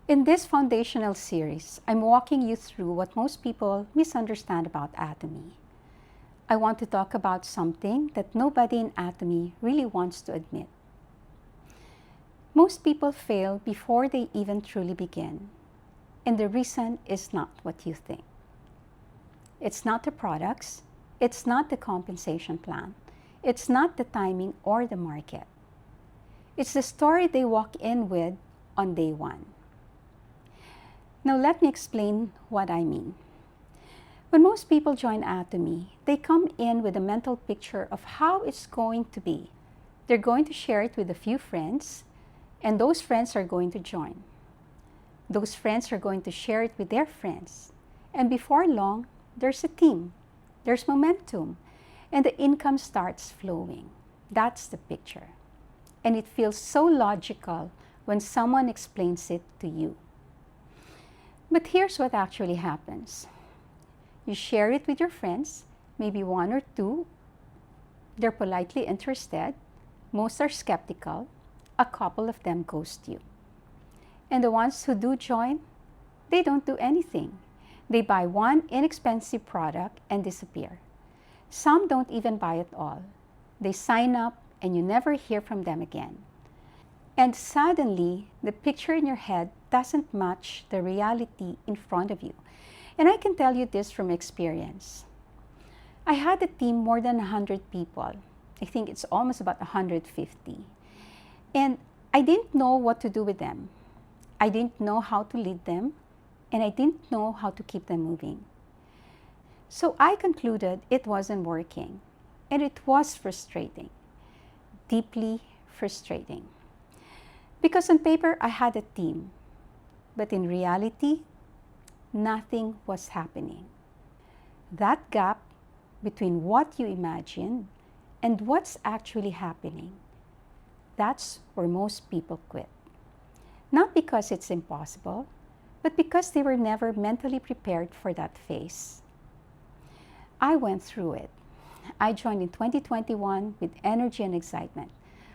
In this foundational series, I'm walking you through what most people misunderstand about Atomy. I want to talk about something that nobody in Atomy really wants to admit. Most people fail before they even truly begin, and the reason is not what you think. It's not the products, it's not the compensation plan, it's not the timing or the market. It's the story they walk in with on day one. Now let me explain what I mean. When most people join Atomy, they come in with a mental picture of how it's going to be. They're going to share it with a few friends, and those friends are going to join. Those friends are going to share it with their friends. And before long, there's a team, there's momentum, and the income starts flowing. That's the picture. And it feels so logical when someone explains it to you. But here's what actually happens. You share it with your friends, maybe one or two. They're politely interested. Most are skeptical. A couple of them ghost you. And the ones who do join, they don't do anything. They buy one inexpensive product and disappear. Some don't even buy at all. They sign up and you never hear from them again. And suddenly, the picture in your head doesn't match the reality in front of you. And I can tell you this from experience. I had a team more than 100 people. I think it's almost about 150. And I didn't know what to do with them. I didn't know how to lead them, and I didn't know how to keep them moving. So I concluded it wasn't working, and it was frustrating, deeply frustrating. Because on paper, I had a team, but in reality, nothing was happening. That gap between what you imagined and what's actually happening, that's where most people quit. Not because it's impossible, but because they were never mentally prepared for that phase. I went through it. I joined in 2021 with energy and excitement.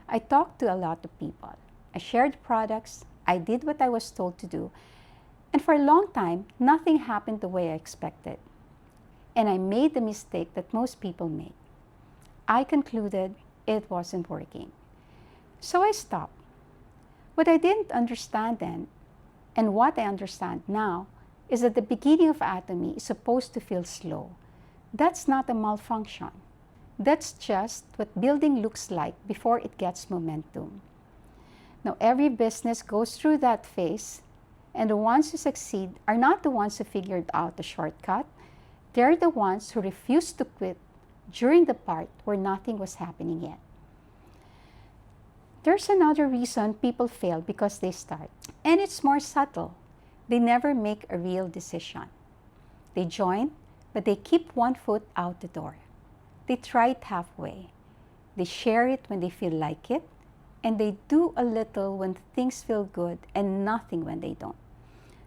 I talked to a lot of people. I shared products. I did what I was told to do. And for a long time, nothing happened the way I expected. And I made the mistake that most people make. I concluded it wasn't working. So I stopped. What I didn't understand then, and what I understand now, is that the beginning of Atomy is supposed to feel slow. That's not a malfunction. That's just what building looks like before it gets momentum. Now, every business goes through that phase, and the ones who succeed are not the ones who figured out the shortcut. They're the ones who refused to quit during the part where nothing was happening yet. There's another reason people fail because they start, and it's more subtle. They never make a real decision. They join, but they keep one foot out the door. They try it halfway. They share it when they feel like it, and they do a little when things feel good and nothing when they don't.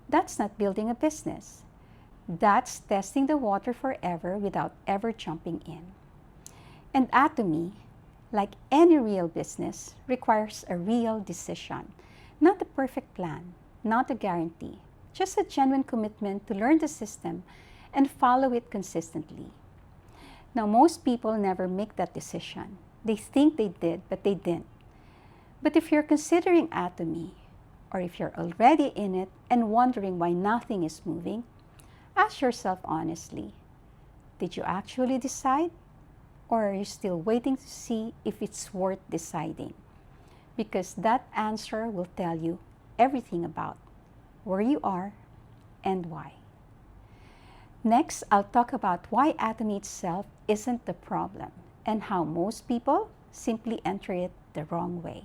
That's not building a business. That's testing the water forever without ever jumping in. And Atomy, like any real business, requires a real decision, not a perfect plan, not a guarantee, just a genuine commitment to learn the system and follow it consistently. Now, most people never make that decision. They think they did, but they didn't. But if you're considering Atomy, or if you're already in it and wondering why nothing is moving, ask yourself honestly, did you actually decide? Or are you still waiting to see if it's worth deciding? Because that answer will tell you everything about where you are and why. Next, I'll talk about why Atomy itself isn't the problem and how most people simply enter it the wrong way.